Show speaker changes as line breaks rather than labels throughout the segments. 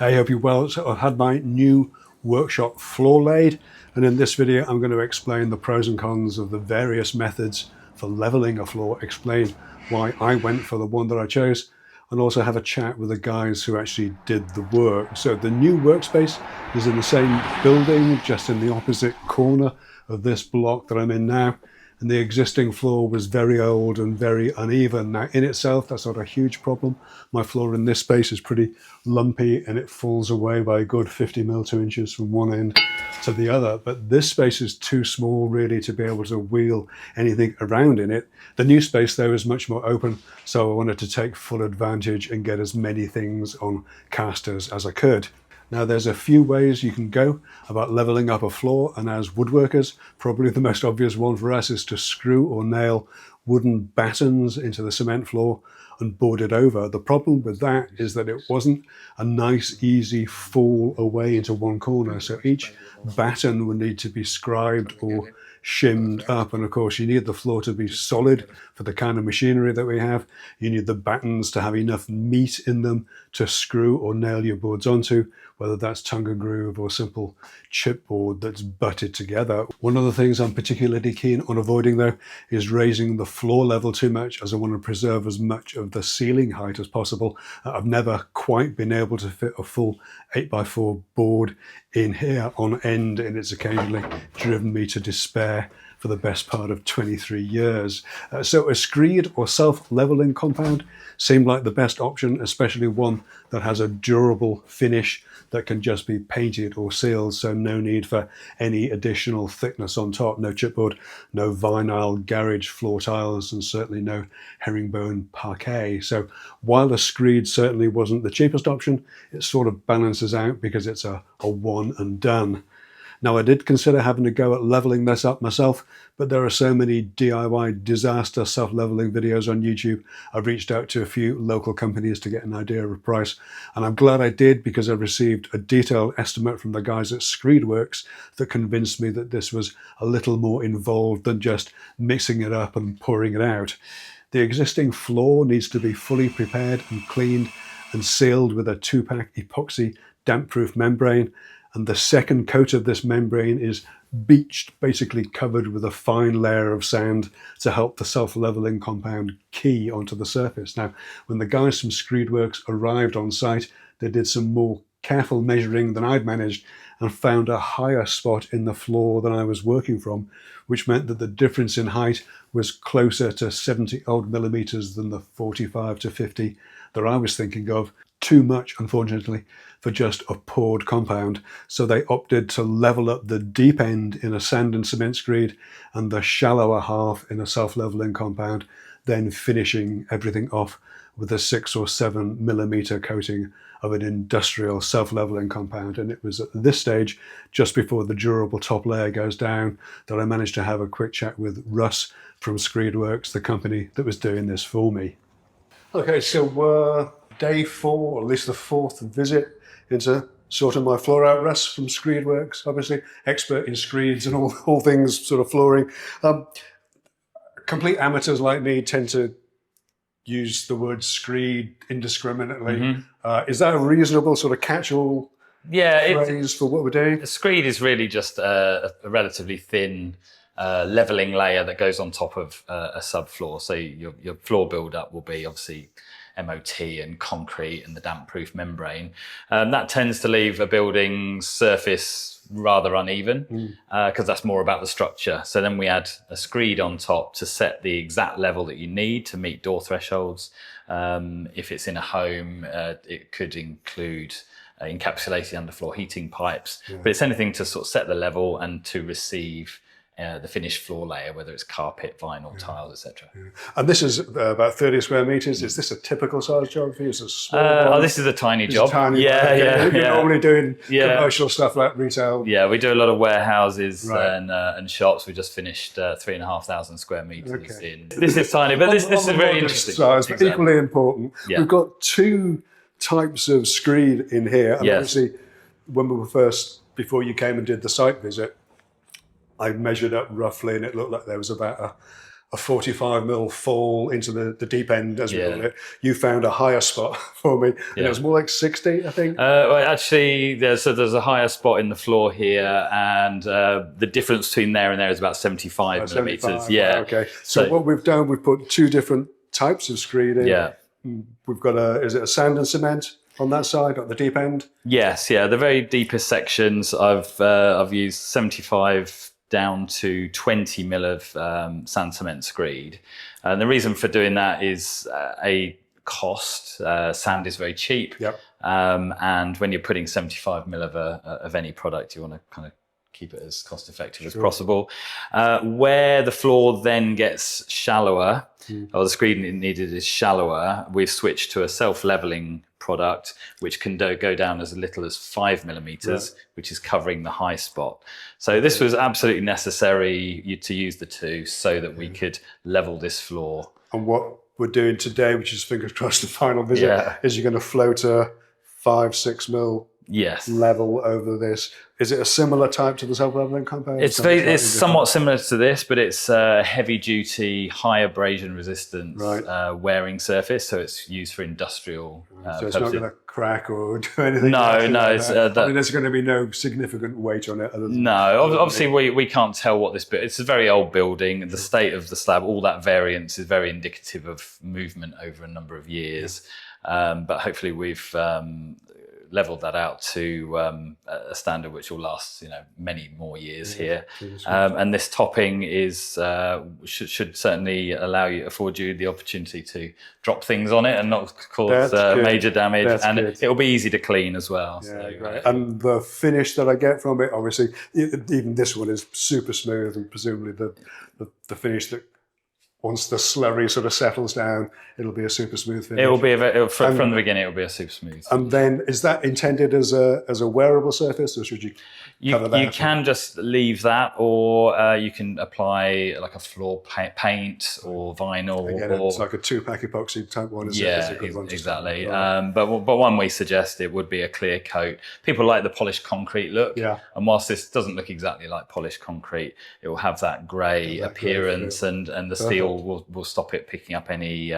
I hope you're well. So I've had my new workshop floor laid, and in this video I'm going to explain the pros and cons of the various methods for leveling a floor, explain why I went for the one that I chose, and also have a chat with the guys who actually did the work. So the new workspace is in the same building, just in the opposite corner of this block that I'm in now. And the existing floor was very old and very uneven. Now, in itself, that's not a huge problem. My floor in this space is pretty lumpy and it falls away by a good 50 2 inches from one end to the other. But this space is too small, really, to be able to wheel anything around in it. The new space, though, is much more open, so I wanted to take full advantage and get as many things on casters as I could. Now, there's a few ways you can go about leveling up a floor, and as woodworkers, probably the most obvious one for us is to screw or nail wooden battens into the cement floor and board it over. The problem with that is that it wasn't a nice, easy fall away into one corner. So each batten would need to be scribed or shimmed up, and of course you need the floor to be solid for the kind of machinery that we have. You need the battens to have enough meat in them to screw or nail your boards onto, whether that's tongue and groove or simple chipboard that's butted together. One of the things I'm particularly keen on avoiding, though, is raising the floor level too much, as I want to preserve as much of the ceiling height as possible. I've never quite been able to fit a full 8x4 board in here on end, and it's occasionally driven me to despair for the best part of 23 years. So a screed or self-leveling compound seemed like the best option, especially one that has a durable finish that can just be painted or sealed, so no need for any additional thickness on top. No chipboard, no vinyl garage floor tiles, and certainly no herringbone parquet. So while a screed certainly wasn't the cheapest option, it sort of balances out because it's a one and done. Now, I did consider having to go at leveling this up myself, but there are so many DIY disaster self-leveling videos on YouTube. I've reached out to a few local companies to get an idea of price, and I'm glad I did, because I received a detailed estimate from the guys at Screedworks that convinced me that this was a little more involved than just mixing it up and pouring it out. The existing floor needs to be fully prepared and cleaned and sealed with a 2-pack epoxy damp-proof membrane. And the second coat of this membrane is beached, basically covered with a fine layer of sand to help the self-leveling compound key onto the surface. Now, when the guys from Screedworks arrived on site, they did some more careful measuring than I'd managed and found a higher spot in the floor than I was working from, which meant that the difference in height was closer to 70 odd millimeters than the 45 to 50 that I was thinking of. Too much, unfortunately, for just a poured compound. So they opted to level up the deep end in a sand and cement screed and the shallower half in a self-leveling compound, then finishing everything off with a 6 or 7 millimeter coating of an industrial self-leveling compound. And it was at this stage, just before the durable top layer goes down, that I managed to have a quick chat with Russ from Screedworks, the company that was doing this for me. Okay, so day 4, or at least the 4th visit into sorting my floor out. Russ from Screedworks, obviously expert in screeds and all things sort of flooring. Complete amateurs like me tend to use the word screed indiscriminately. Is that a reasonable sort of catch-all phrase for what we're doing?
A screed is really just a relatively thin leveling layer that goes on top of a subfloor. So your floor build-up will be obviously MOT and concrete and the damp-proof membrane. That tends to leave a building's surface rather uneven because that's more about the structure. So then we add a screed on top to set the exact level that you need to meet door thresholds. If it's in a home, it could include encapsulated underfloor heating pipes, but it's anything to sort of set the level and to receive the finished floor layer, whether it's carpet, vinyl, tiles, etc.
And this is about 30 square meters. Is this a typical size job for you? Is it a small one?
This is a tiny job.
You're normally doing commercial stuff like retail.
Yeah, we do a lot of warehouses and shops. We just finished 3,500 square meters in. This is tiny, but this is very interesting.
Size, but equally important. Yeah. We've got 2 types of screed in here. And obviously, when we were before you came and did the site visit, I measured up roughly, and it looked like there was about a 45mm fall into the deep end, as we
Yeah.
call it. You found a higher spot for me, and
Yeah.
it was more like 60, I think.
Well, actually, there's a higher spot in the floor here, and the difference between there and there is about 75 millimeters.
75,
Yeah.
right, okay. So what we've done, we've put two different types of screed in.
Yeah.
We've got is it a sand and cement on that side, at the deep end?
Yes, yeah. The very deepest sections, I've used 75 down to 20 mil of sand cement screed, and the reason for doing that is a cost. Sand is very cheap,
Yep.
and when you're putting 75 mil of any product, you want to kind of keep it as cost effective as possible. Where the floor then gets shallower, or the screed needed is shallower, we've switched to a self-leveling product, which can go down as little as 5 millimeters, which is covering the high spot. So this was absolutely necessary to use the two so that we could level this floor.
And what we're doing today, which is fingers crossed the final visit, is you're going to float a 5-6 mil
Yes.
level over this. Is it a similar type to the self-leveling compound?
It's somewhat similar to this, but it's a heavy-duty, high abrasion resistance wearing surface, so it's used for industrial
so it's
purposes.
not going to crack or do anything.
No.
Like
It's,
I mean, there's going to be no significant weight on it.
Obviously we can't tell what this. It's a very old building, and the state of the slab, all that variance is very indicative of movement over a number of years. But hopefully we've leveled that out to a standard which will last, many more years here. And this topping is should certainly afford you the opportunity to drop things on it and not cause major damage. It'll be easy to clean as well.
And the finish that I get from it, obviously, even this one is super smooth, and presumably the finish that, once the slurry sort of settles down, it'll be a super smooth finish.
It will be from the beginning. It will be a super smooth.
And then, is that intended as a wearable surface, or should you cover that?
You can just leave that, or you can apply like a floor paint or vinyl.
Again, it's like a 2-pack epoxy type one.
Exactly. But one we suggest it would be a clear coat. People like the polished concrete look.
Yeah.
And whilst this doesn't look exactly like polished concrete, it will have that grey appearance, and the steel will stop it picking up any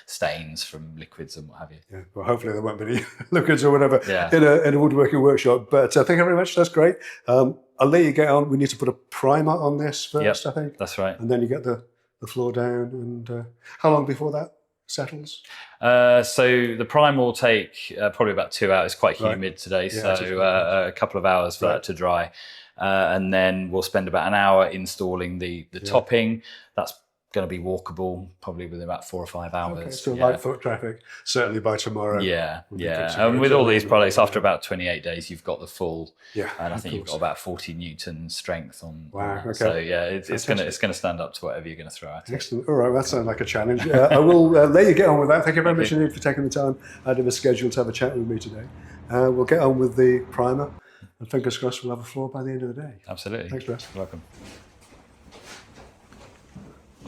stains from liquids and what have you.
Yeah. Well, hopefully there won't be any liquids or whatever in a woodworking workshop. But thank you very much. That's great. I'll let you get on. We need to put a primer on this first, I think.
That's right.
And then you get the floor down. And how long before that settles?
So the primer will take probably about 2 hours. It's quite humid today, so a couple of hours for that to dry. And then we'll spend about an hour installing the topping. That's going to be walkable probably within about 4 or 5 hours.
Okay, so light foot traffic, certainly by tomorrow.
And with all these products, after about 28 days, you've got the full, and I think you've got about 40 Newton strength on that. Okay. So it's going to stand up to whatever you're going to throw at it.
Excellent. All right, that sounds like a challenge. I will let you get on with that. Thank you very much indeed for taking the time out of the schedule to have a chat with me today. We'll get on with the primer, and fingers crossed we'll have a floor by the end of the day.
Absolutely.
Thanks, Brett.
You're welcome.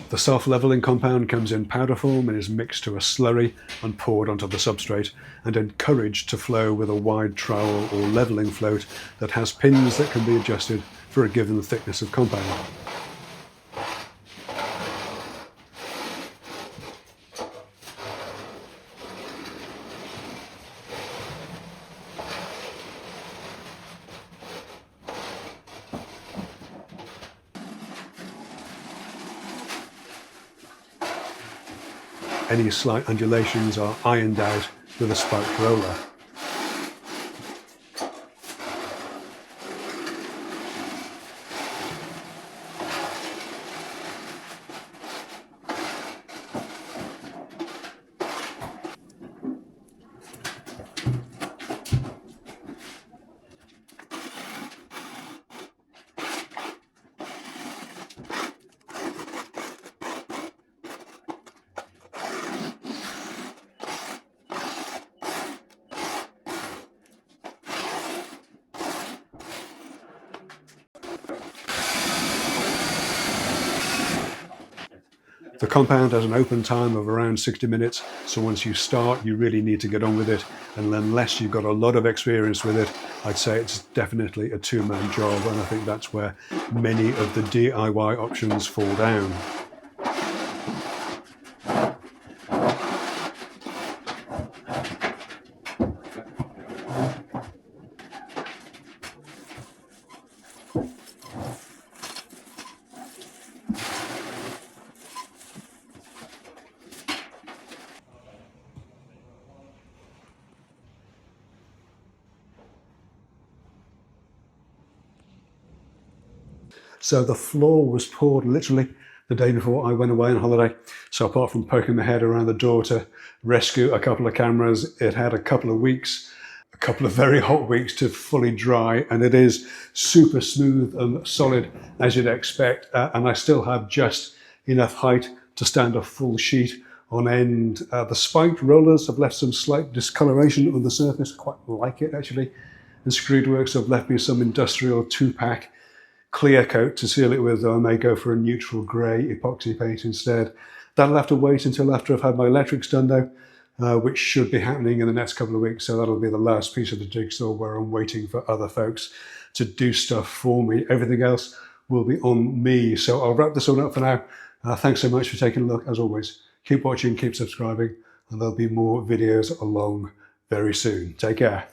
The self-leveling compound comes in powder form and is mixed to a slurry and poured onto the substrate, and encouraged to flow with a wide trowel or leveling float that has pins that can be adjusted for a given thickness of compound. Any slight undulations are ironed out with a spiked roller. The compound has an open time of around 60 minutes, so once you start, you really need to get on with it, and unless you've got a lot of experience with it, I'd say it's definitely a two-man job, and I think that's where many of the DIY options fall down. So the floor was poured literally the day before I went away on holiday. So apart from poking my head around the door to rescue a couple of cameras, it had a couple of weeks, a couple of very hot weeks to fully dry, and it is super smooth and solid as you'd expect. And I still have just enough height to stand a full sheet on end. The spiked rollers have left some slight discoloration on the surface, quite like it actually. And screed works have left me some industrial 2-pack clear coat to seal it with. I may go for a neutral grey epoxy paint instead. That'll have to wait until after I've had my electrics done though, which should be happening in the next couple of weeks. So that'll be the last piece of the jigsaw where I'm waiting for other folks to do stuff for me. Everything else will be on me. So I'll wrap this one up for now. Thanks so much for taking a look. As always, keep watching, keep subscribing, and there'll be more videos along very soon. Take care.